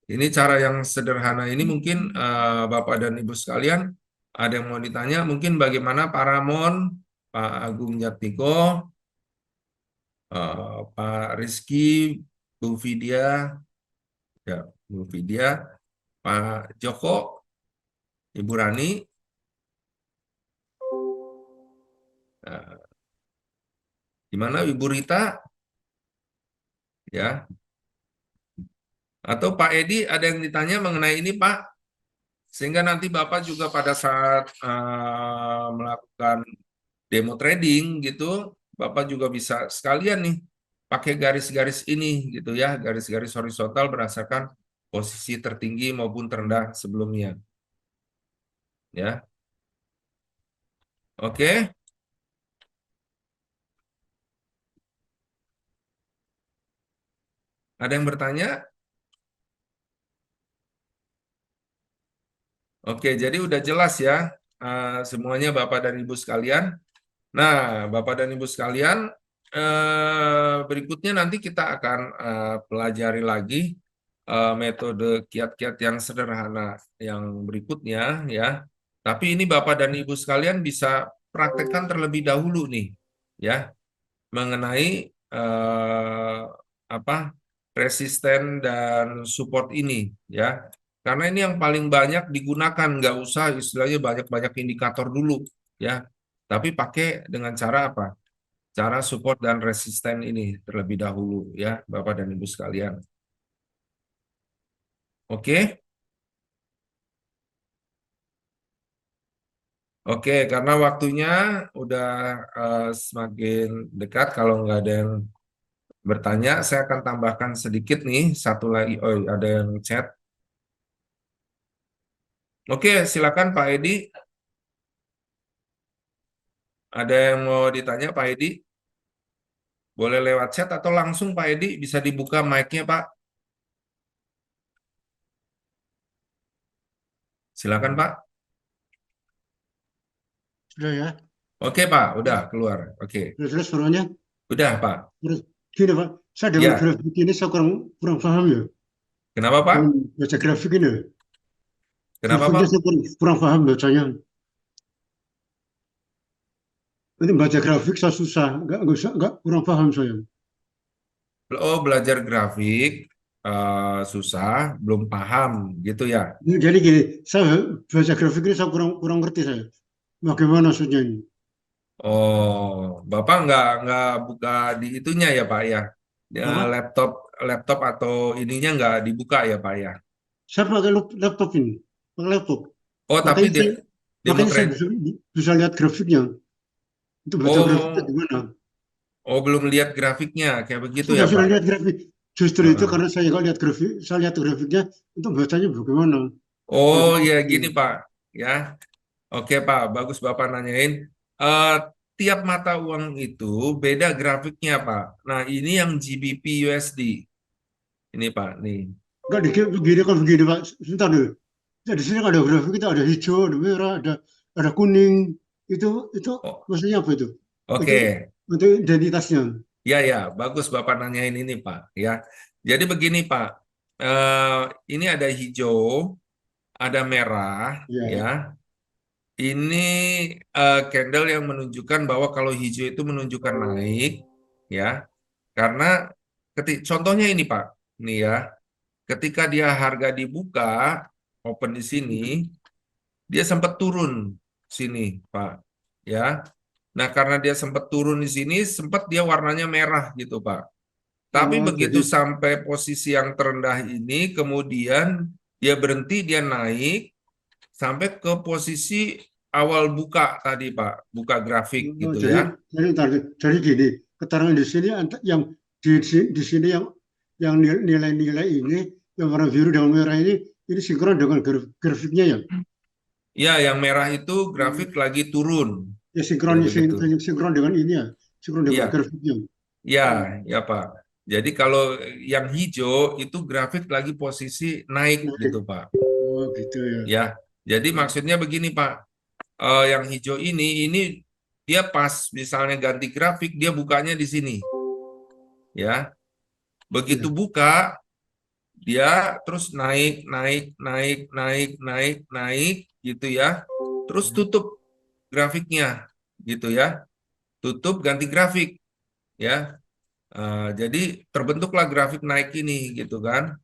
Ini cara yang sederhana ini mungkin Bapak dan Ibu sekalian ada yang mau ditanya, mungkin bagaimana Pak Ramon, Pak Agung Jatmiko, Pak Rizky, Bu Vidya, ya, Bu Vidya, Pak Joko, Ibu Rani, gimana Ibu Rita, ya, atau Pak Edi ada yang ditanya mengenai ini Pak, sehingga nanti Bapak juga pada saat melakukan demo trading gitu, Bapak juga bisa sekalian nih pakai garis-garis ini gitu, ya, garis-garis horizontal berdasarkan posisi tertinggi maupun terendah sebelumnya. Ya. Oke. Ada yang bertanya? Oke, jadi udah jelas ya semuanya Bapak dan Ibu sekalian. Nah, Bapak dan Ibu sekalian, berikutnya nanti kita akan pelajari lagi metode kiat-kiat yang sederhana yang berikutnya ya. Tapi ini Bapak dan Ibu sekalian bisa praktekkan terlebih dahulu nih ya mengenai apa resisten dan support ini ya. Karena ini yang paling banyak digunakan, nggak usah istilahnya banyak-banyak indikator dulu ya. Tapi pakai dengan cara apa? Cara support dan resisten ini terlebih dahulu ya, Bapak dan Ibu sekalian. Oke? Oke, karena waktunya udah semakin dekat, kalau nggak ada yang bertanya, saya akan tambahkan sedikit nih, satu lagi. Oh, ada yang chat. Oke, silakan Pak Edi. Ada yang mau ditanya Pak Edi? Boleh lewat chat atau langsung Pak Edi, bisa dibuka mic-nya Pak. Silakan Pak. Sudah ya, Oke Pak, udah keluar. Oke, sudah jelas suaranya. udah Pak. Terus gini Pak, saya dengan Ya, grafik ini saya kurang kurang paham ya. kenapa Pak? Dengan baca grafik ini, Kenapa grafiknya Pak? saya kurang paham bacanya. Ini baca grafik saya susah, nggak kurang paham saya. Oh, belajar grafik susah, belum paham gitu ya. Jadi gini, saya baca grafik ini saya kurang kurang ngerti saya. Bagaimana maksudnya ini? Oh, Bapak nggak buka di itunya ya Pak ya. Ya, Apa? laptop laptop atau ininya nggak dibuka ya Pak ya. Saya pakai laptop ini, pakai laptop. Oh, tapi Makanya saya, demo makanya saya trade. bisa lihat grafiknya. Itu baca grafiknya Oh, gimana? oh belum lihat grafiknya kayak begitu ya Sudah Pak. lihat grafik. Justru itu Heeh. karena saya nggak lihat grafik, saya lihat grafiknya, itu bacanya bagaimana? Oh Grafik ya itu. gini Pak ya. Oke Pak, bagus Bapak nanyain. Eh, tiap mata uang itu beda grafiknya Pak. Nah ini yang GBP USD. Ini Pak, nih. Enggak begini kan begini Pak. Sebentar dulu. Ya, di sini kan ada grafik itu ada hijau, ada merah, ada kuning. Itu Oh, maksudnya apa itu? oke. Untuk untuk identitasnya. Ya, ya, bagus Bapak nanyain ini, Pak. Ya, jadi begini, Pak. Eh, ini ada hijau, ada merah, Ya. ya. Ini candle yang menunjukkan bahwa kalau hijau itu menunjukkan naik, ya. Karena contohnya ini, Pak. Ini ya, ketika dia harga dibuka, open di sini, dia sempat turun sini, Pak. Ya. Nah, karena dia sempat turun di sini, sempat dia warnanya merah gitu, Pak. Tapi Oh, begitu sampai posisi yang terendah ini, kemudian dia berhenti, dia naik sampai ke posisi awal buka tadi, Pak, buka grafik oh, gitu jadi ya. jadi gini, keterangan di sini yang di sini yang nilai-nilai ini yang warna biru dan merah ini sinkron dengan grafiknya ya. Ya, yang merah itu grafik lagi turun, Ya kayak begitu. sinkron dengan ini ya, sinkron dengan Iya, grafiknya. ya, ya Pak. Jadi kalau yang hijau itu grafik lagi posisi naik Nah, gitu, Pak. oh gitu ya. Ya, jadi maksudnya begini, Pak. Yang hijau ini dia pas misalnya ganti grafik, dia bukanya di sini, ya. Begitu Ya. buka, dia terus naik, naik, naik, naik, naik, naik, gitu ya. Terus tutup grafiknya, gitu ya. Tutup, ganti grafik, ya. Jadi terbentuklah grafik naik ini, gitu kan.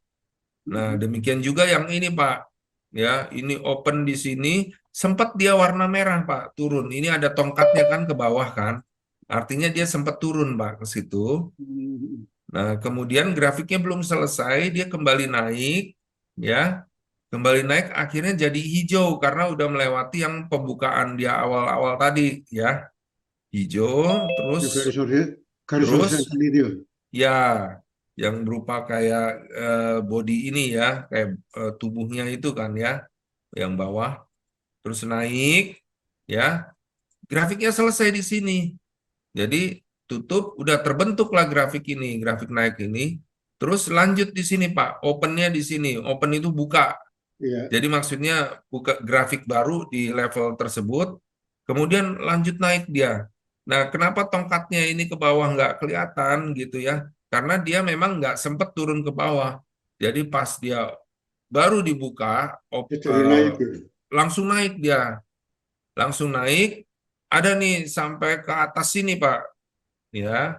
Nah, demikian juga yang ini, Pak. Ya, ini open di sini, sempat dia warna merah, Pak, turun. Ini ada tongkatnya kan ke bawah kan. Artinya dia sempat turun, Pak, ke situ. Nah, kemudian grafiknya belum selesai, dia kembali naik, ya. Kembali naik akhirnya jadi hijau karena udah melewati yang pembukaan dia awal-awal tadi, ya. Hijau, terus Ya, garis terus horizontal itu ya. ya, yang berupa kayak body ini ya, kayak tubuhnya itu kan ya, yang bawah, terus naik, ya, grafiknya selesai di sini. Jadi tutup, udah terbentuklah grafik ini, grafik naik ini. Terus lanjut di sini Pak, opennya di sini. Open itu buka. Iya. Jadi maksudnya buka grafik baru di level tersebut, kemudian lanjut naik dia. Nah, kenapa tongkatnya ini ke bawah nggak kelihatan gitu ya? Karena dia memang nggak sempat turun ke bawah. Jadi pas dia baru dibuka, Jadi naik gitu. langsung naik dia. Langsung naik, ada nih sampai ke atas sini Pak. Ya.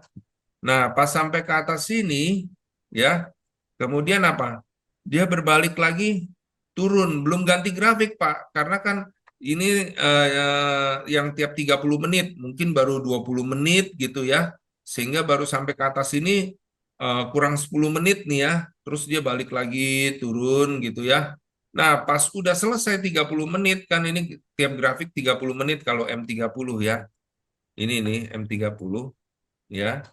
Nah, pas sampai ke atas sini, ya, kemudian apa? Dia berbalik lagi turun, belum ganti grafik, Pak. Karena kan ini yang tiap 30 menit, mungkin baru 20 menit gitu ya. Sehingga baru sampai ke atas ini kurang 10 menit nih ya. Terus dia balik lagi turun gitu ya. Nah, pas udah selesai 30 menit, kan ini tiap grafik 30 menit kalau M30 ya. Ini nih M30 ya.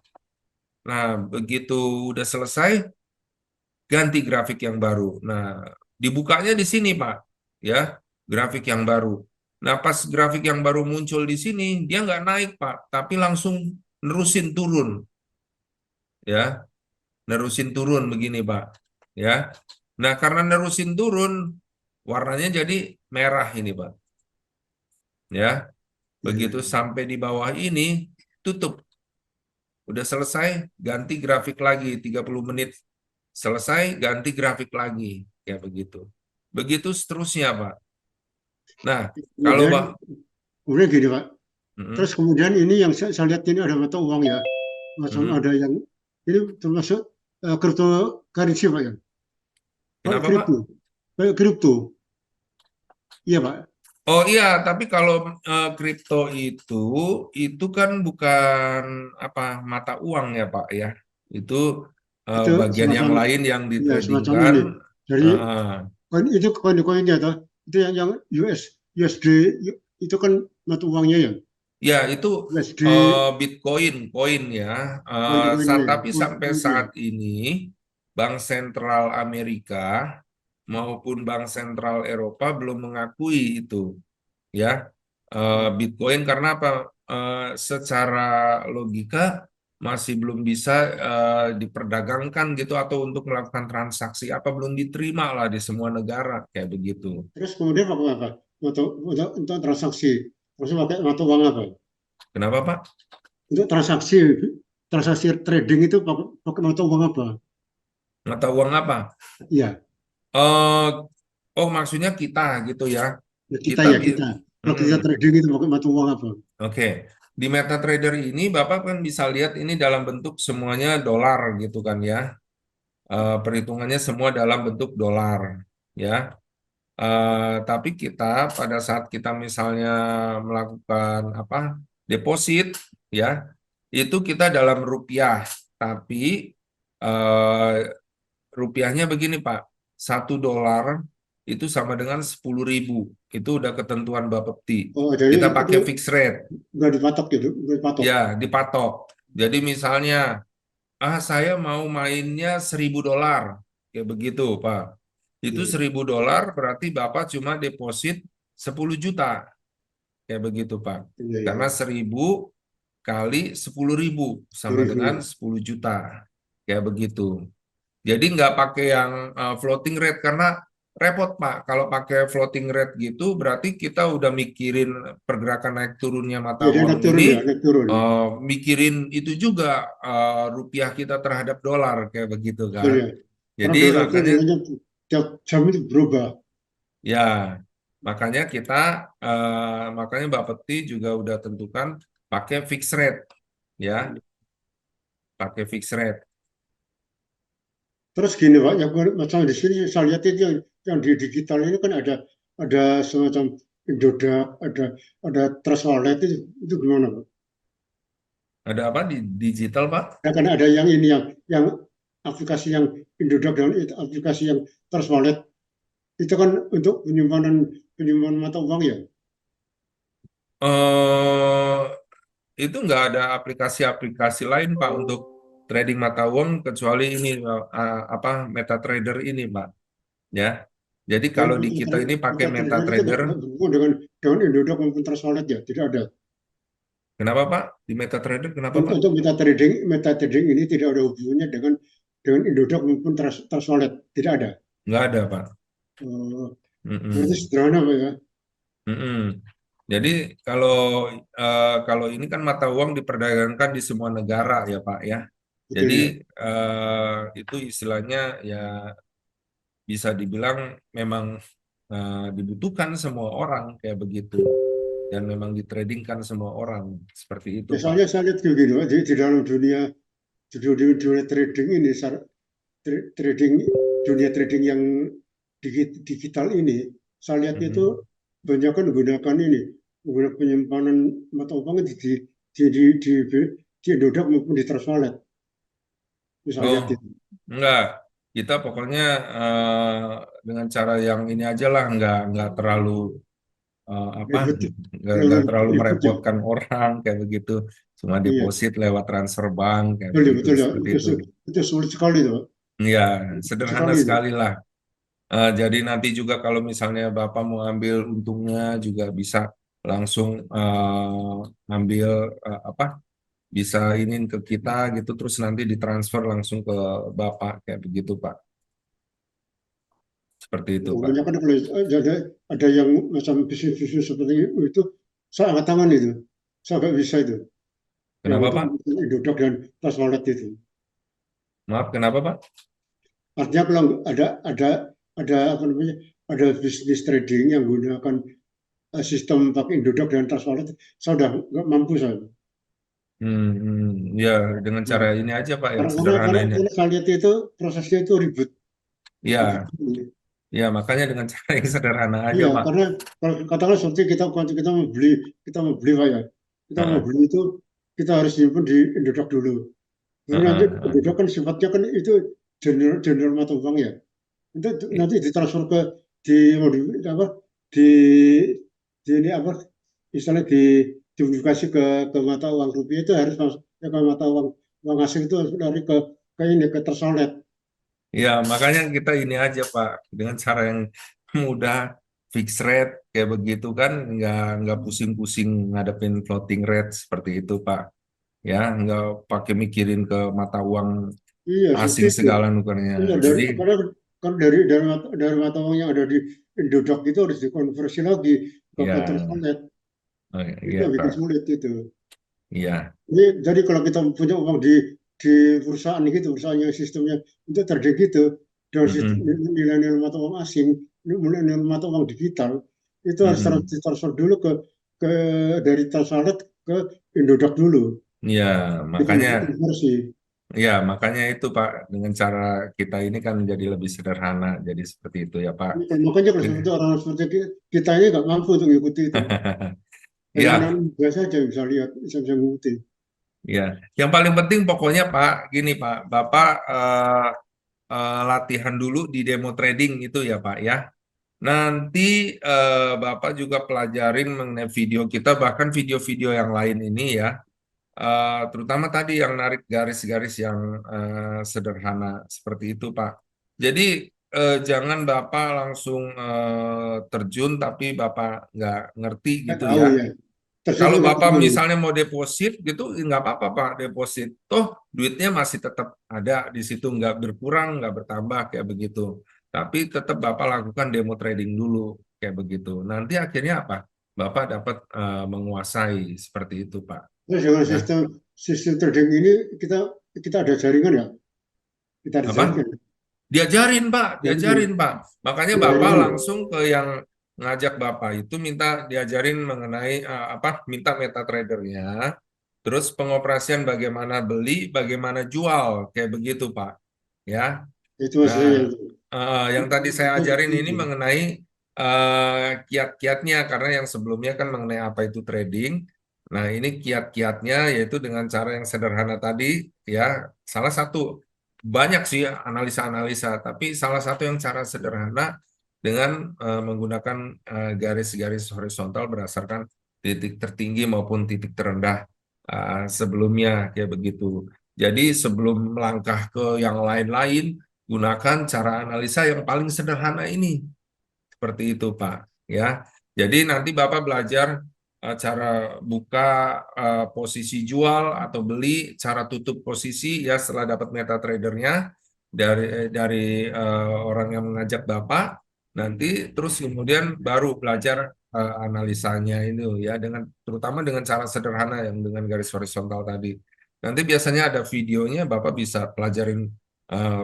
Nah, begitu udah selesai, ganti grafik yang baru. Nah, dibukanya di sini, Pak. Ya, grafik yang baru. Nah, pas grafik yang baru muncul di sini, dia nggak naik, Pak. Tapi langsung nerusin turun. Ya, nerusin turun begini, Pak. Ya. Nah, karena nerusin turun, warnanya jadi merah ini, Pak. Ya, begitu sampai di bawah ini, tutup. Udah selesai, ganti grafik lagi 30 menit. Selesai, ganti grafik lagi. Ya begitu. Begitu seterusnya, Pak. Nah, kalau Kemudian, Pak, kemudian gini Pak. Terus Mm-mm, kemudian ini yang saya lihat ini ada mata uang ya. Macam mm-mm. ada yang ini termasuk cryptocurrency Pak ya. Pak, Kenapa, Pak? kripto. Kayak kripto. Iya Pak. Oh iya, tapi kalau kripto itu kan bukan apa mata uang ya, Pak ya. Itu Itu bagian yang semacam lain yang ya semacam ditradingkan. ini. Jadi Heeh. koin itu koin-koinnya toh. Itu yang USD itu kan mata uangnya ya. Ya, itu USD Bitcoin, koin ya. koin-koinnya ya. Tapi sampai Koin ya. saat ini, Bank Sentral Amerika maupun Bank Sentral Eropa belum mengakui itu, ya, Bitcoin karena apa? Secara logika masih belum bisa diperdagangkan gitu atau untuk melakukan transaksi apa belum diterima lah di semua negara kayak begitu. Terus kemudian pakai apa? Untuk transaksi. Terus pakai mata uang apa? Kenapa, Pak? Untuk transaksi transaksi trading itu pakai mata uang apa? Mata uang apa? Iya, Eh, oh, maksudnya kita gitu ya. ya kita Kita ya bi kita. Kalau Mm-mm. kita trading itu pakai mata uang apa? Oke. Di MetaTrader ini Bapak kan bisa lihat ini dalam bentuk semuanya dolar gitu kan ya. Perhitungannya semua dalam bentuk dolar ya. Tapi kita pada saat kita misalnya melakukan apa deposit ya, itu kita dalam rupiah. Tapi eh, rupiahnya begini Pak, 1 dolar itu sama dengan 10.000. Itu udah ketentuan Bapepti. Oh, jadi Kita itu pakai fixed rate, nggak dipatok gitu, nggak dipatok. ya dipatok. Jadi misalnya, saya mau mainnya 1.000 dolar, kayak begitu Pak. Itu Iya, 1.000 dolar berarti Bapak cuma deposit 10 juta, kayak begitu Pak. iya, Karena iya. 1.000 kali 10.000 sama dengan 10.000. 10 juta, kayak begitu. Jadi nggak pakai yang floating rate karena repot Pak. Kalau pakai floating rate gitu berarti kita udah mikirin pergerakan naik turunnya mata Ya, dia uang naik turun ini, ya, naik turun. mikirin itu juga rupiah kita terhadap dolar kayak begitu Betul kan. ya. Karena Jadi dolar itu makanya nilainya tiap jam itu berubah. ya makanya kita makanya Bapepti juga udah tentukan pakai fixed rate ya, pakai fixed rate. Terus gini Pak, yang macam di sini saya lihat itu yang di digital ini kan ada semacam Indodax, ada Trust Wallet itu gimana Pak? Ada apa di digital Pak? Ya, karena ada yang ini yang aplikasi yang Indodax dan itu aplikasi yang Trust Wallet itu kan untuk penyimpanan mata uang ya. eh itu nggak ada aplikasi-aplikasi lain Pak untuk trading mata uang kecuali ini apa MetaTrader ini Pak ya. Jadi Dan kalau di kita ini pakai MetaTrader itu MetaTrader, tidak berhubungan dengan Indodax maupun Trust Wallet ya, tidak ada. kenapa Pak? Di MetaTrader kenapa Pak? Untuk MetaTrading ini tidak ada hubungannya dengan dengan Indodoc maupun Trans tidak ada. Nggak ada, Pak. Berarti Mm-mm. sederhana Pak ya. Mm-mm. Jadi kalau ini kan mata uang diperdagangkan di semua negara ya Pak ya. Betul Jadi ya. itu istilahnya ya bisa dibilang memang dibutuhkan semua orang kayak begitu dan memang ditradingkan semua orang seperti itu Pak. Misalnya saya lihat begini Pak, di dalam dunia trading ini, trading dunia trading yang digital ini, saya lihat itu Mm-mm. banyak kan menggunakan penyimpanan mata uang di Indodoc maupun di Trans. Bisa Oh lihat itu. enggak, kita pokoknya dengan cara yang ini aja lah, enggak terlalu apa Ribet, nggak terlalu terlalu ribet ya. merepotkan orang kayak begitu, cuma Iya, deposit lewat transfer bank kayak betul, begitu betul ya. seperti itu. Itu sulit sekali itu, Pak. Ya Sulit sederhana sekali itu. sekali lah. Jadi nanti juga kalau misalnya Bapak mau ambil untungnya juga bisa langsung ambil apa bisa inin ke kita gitu terus nanti ditransfer langsung ke Bapak kayak begitu Pak, seperti itu Pak. Banyak kan kalau ada yang macam bisnis-bisnis seperti itu, saya angkat tangan itu. Saya nggak bisa itu. Yang Kenapa untuk Pak? Indodoc dan Trans Wallet itu. Maaf kenapa Pak? Artinya kalau ada apa namanya, ada bisnis trading yang menggunakan sistem pakai Indodoc dan Trans Wallet, saya udah nggak mampu saya. Ya dengan Ya. cara ini aja Pak yang Karena, karena, sederhana karena, ini. karena saya lihat itu prosesnya itu ribet. Ribet. Ya, ya makanya dengan cara yang sederhana aja Iya, Pak. karena kalau katakanlah seperti kita mau beli Pak ya, kita mau Nah, beli itu kita harus nyimpen di Indodoc dulu. Lalu nanti Indodoc kan sifatnya kan itu general mata uang ya. Itu nanti ditransfer di mau apa di di ini apa istilahnya dimodifikasi ke mata uang rupiah itu harus masuk ke mata uang asing itu harus lari ke ini ke tersolet. Ya, makanya kita ini aja Pak, dengan cara yang mudah, fixed rate kayak begitu kan, nggak pusing-pusing ngadepin floating rate seperti itu Pak. Ya, nggak pakai mikirin ke mata uang Iya, seperti asing itu. segala nukernya. Iya, Jadi, karena kan dari mata uang yang ada di Indodoc itu harus dikonversi lagi ke ya, tersolet. Itu iya yang bikin Pak, sulit itu. iya, Jadi kalau kita punya uang di perusahaan gitu, perusahaan yang sistemnya itu trading gitu, dengan Mm-mm. nilai-nilai mata uang asing, nilai mata uang digital, itu harus Mm-mm. ditransfer dulu ke dari Transalet ke Indodoc dulu, Ya, makanya dikonversi. Ya, makanya itu Pak, dengan cara kita ini kan menjadi lebih sederhana, jadi seperti itu ya Pak. Makanya kalau seperti orang seperti kita ini nggak mampu untuk mengikuti itu. Hanya Ya, anak biasa aja yang bisa lihat, bisa mengikuti. ya. Yang paling penting pokoknya Pak, gini Pak, Bapak latihan dulu di demo trading itu ya Pak ya. Nanti Bapak juga pelajarin mengenai video kita, bahkan video-video yang lain ini ya. Terutama tadi yang narik garis-garis yang sederhana seperti itu, Pak. Jadi jangan Bapak langsung terjun tapi Bapak nggak ngerti Nggak gitu tahu ya. ya. Terjadi Kalau nggak Bapak tahu. misalnya mau deposit gitu, nggak apa-apa Pak deposit. Toh duitnya masih tetap ada di situ, nggak berkurang, nggak bertambah kayak begitu. Tapi tetap Bapak lakukan demo trading dulu kayak begitu. Nanti akhirnya apa? Bapak dapat menguasai seperti itu Pak. Terus dengan Ya. sistem trading ini kita kita ada jaringan ya? Kita ada Apa? jaringan. Diajarin, Pak, Jaringan. diajarin, Pak. Makanya Bapak Jaringan. langsung ke yang ngajak Bapak itu minta diajarin mengenai apa? Minta MetaTrader-nya, terus pengoperasian bagaimana beli, bagaimana jual, kayak begitu, Pak. Ya. Itu Nah, maksudnya itu. yang tadi saya ajarin ini Itu. mengenai kiat-kiatnya karena yang sebelumnya kan mengenai apa itu trading. Nah, ini kiat-kiatnya yaitu dengan cara yang sederhana tadi ya. Salah satu banyak sih analisa-analisa, tapi salah satu yang cara sederhana dengan menggunakan garis-garis horizontal berdasarkan titik tertinggi maupun titik terendah sebelumnya kayak begitu. Jadi sebelum melangkah ke yang lain-lain gunakan cara analisa yang paling sederhana ini. Seperti itu, Pak. Ya. Jadi nanti Bapak belajar cara buka posisi jual atau beli, cara tutup posisi ya setelah dapat MetaTrader-nya. orang yang mengajak Bapak, nanti terus kemudian baru belajar analisanya ini ya, terutama dengan cara sederhana yang dengan garis horizontal tadi. Nanti biasanya ada videonya, Bapak bisa pelajarin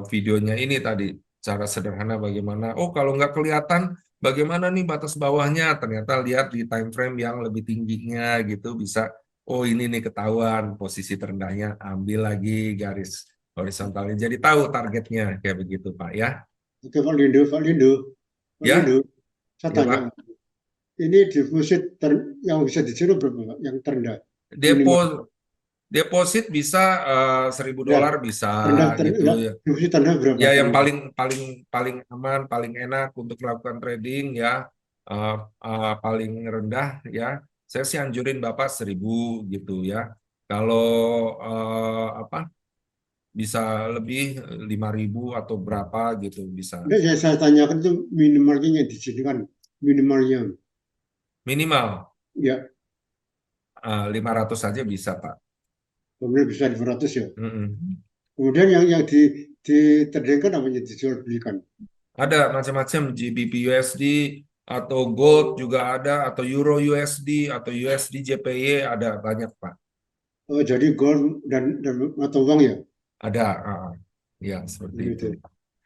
videonya ini tadi, cara sederhana bagaimana. Oh, kalau nggak kelihatan, bagaimana nih batas bawahnya? Ternyata lihat di time frame yang lebih tingginya gitu, bisa. Oh, ini nih ketahuan posisi terendahnya, ambil lagi garis horizontalnya. Jadi tahu targetnya kayak begitu, Pak ya. Oke, Pak Lindo, Pak Ya, Lindo, saya ya tanya, Pak. ini deposit yang bisa dicurug berapa, Pak? Yang terendah minimal Deposit bisa ya, $1.000 bisa gitu ya, ya. deposit terendah berapa Ya, yang paling? paling aman, paling enak untuk melakukan trading ya, paling rendah ya. Saya sih anjurin Bapak 1.000 gitu ya. Kalau bisa lebih 5.000 atau berapa gitu bisa. Enggak, saya tanyakan itu minimalnya yang diizinkan, minimalnya. Minimal Ya, 500 saja bisa, Pak. kemudian bisa 500 ya. Mm-mm. Kemudian yang diterdengkan namanya dijual belikan. Ada macam-macam, GBP USD atau gold juga ada, atau Euro USD atau USD JPY ada banyak, Pak. Oh, jadi gold dan mata uang ya, Ada, ya seperti itu. gitu.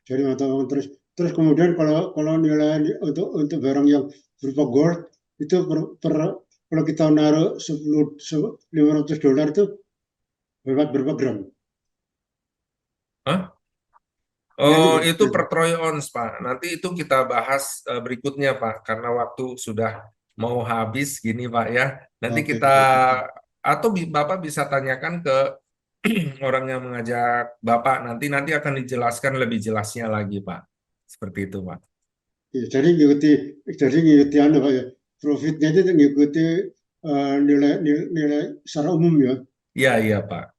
Jadi mata uang terus kemudian kalau nilai untuk barang yang berupa gold itu kalau kita naruh 500 dolar itu berapa gram? Hah? Nilainya Oh, itu berapa? per troy ounce, Pak. Nanti itu kita bahas berikutnya, Pak, karena waktu sudah mau habis gini, Pak ya. Nanti Oke, kita oke, oke. atau Bapak bisa tanyakan ke orang yang mengajak Bapak, nanti akan dijelaskan lebih jelasnya lagi, Pak. Seperti itu, Pak. Ya, jadi ngikuti Pak ya. Profitnya itu ngikuti nilai secara umum ya. Iya, iya, Pak.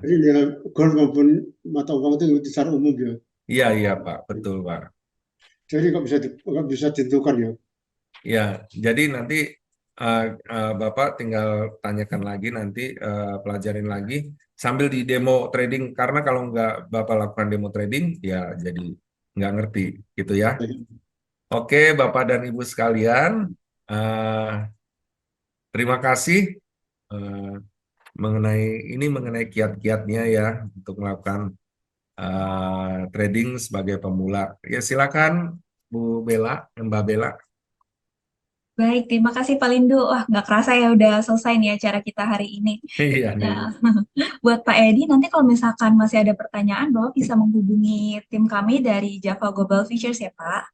Jadi nilai gold maupun mata uang itu ngikuti secara umum ya. Iya, iya, Pak. Betul, Pak. Jadi kok bisa ditentukan ya. Ya, jadi nanti Bapak tinggal tanyakan lagi nanti, pelajarin lagi sambil di demo trading. Karena kalau nggak Bapak lakukan demo trading, ya jadi nggak ngerti gitu ya. Oke, Bapak dan Ibu sekalian, eh, terima kasih eh, mengenai kiat-kiatnya ya untuk melakukan trading sebagai pemula. Ya, silakan Bu Bella, Mbak Bella. Baik, terima kasih Pak Lindu. Wah, nggak kerasa ya udah selesai nih acara kita hari ini. Iya nih. Nah, buat Pak Edi, nanti kalau misalkan masih ada pertanyaan, Bapak bisa menghubungi tim kami dari Java Global Features ya, Pak.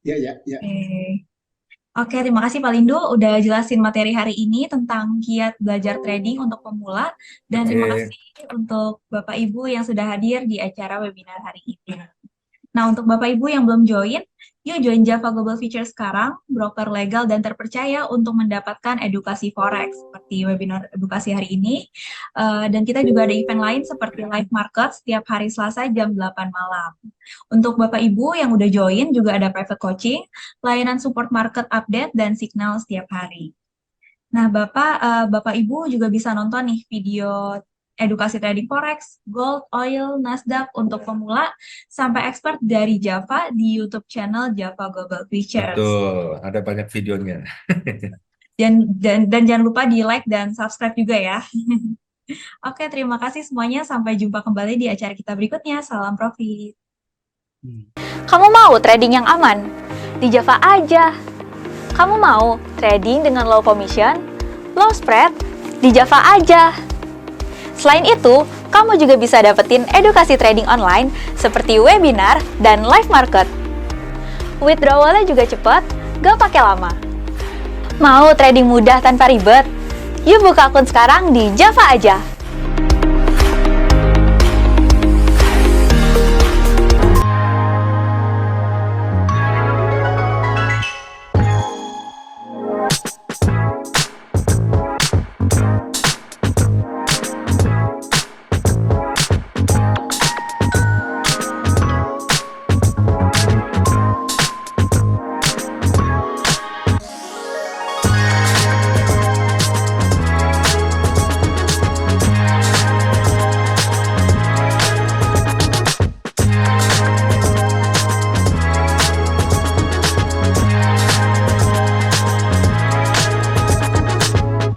Ya, ya, ya. Oke, terima kasih Pak Lindu udah jelasin materi hari ini tentang kiat belajar trading untuk pemula. Dan terima Oke. kasih untuk Bapak Ibu yang sudah hadir di acara webinar hari ini. Nah, untuk Bapak Ibu yang belum join, yuk join Java Global Features sekarang, broker legal dan terpercaya untuk mendapatkan edukasi forex seperti webinar edukasi hari ini. Dan kita juga ada event lain seperti live market setiap hari Selasa jam 8 malam. Untuk Bapak Ibu yang udah join juga ada private coaching, layanan support market update dan signal setiap hari. Nah, Bapak Ibu juga bisa nonton nih video edukasi trading forex, gold, oil, Nasdaq untuk pemula sampai expert dari Java di YouTube channel Java Global Features. Betul, ada banyak videonya. Dan jangan lupa di like dan subscribe juga ya. Oke, terima kasih semuanya. Sampai jumpa kembali di acara kita berikutnya. Salam profit. Kamu mau trading yang aman? Di Java aja. Kamu mau trading dengan low commission, low spread? Di Java aja. Selain itu, kamu juga bisa dapetin edukasi trading online seperti webinar dan live market. Withdrawalnya juga cepat, gak pakai lama. Mau trading mudah tanpa ribet? Yuk buka akun sekarang di Java aja.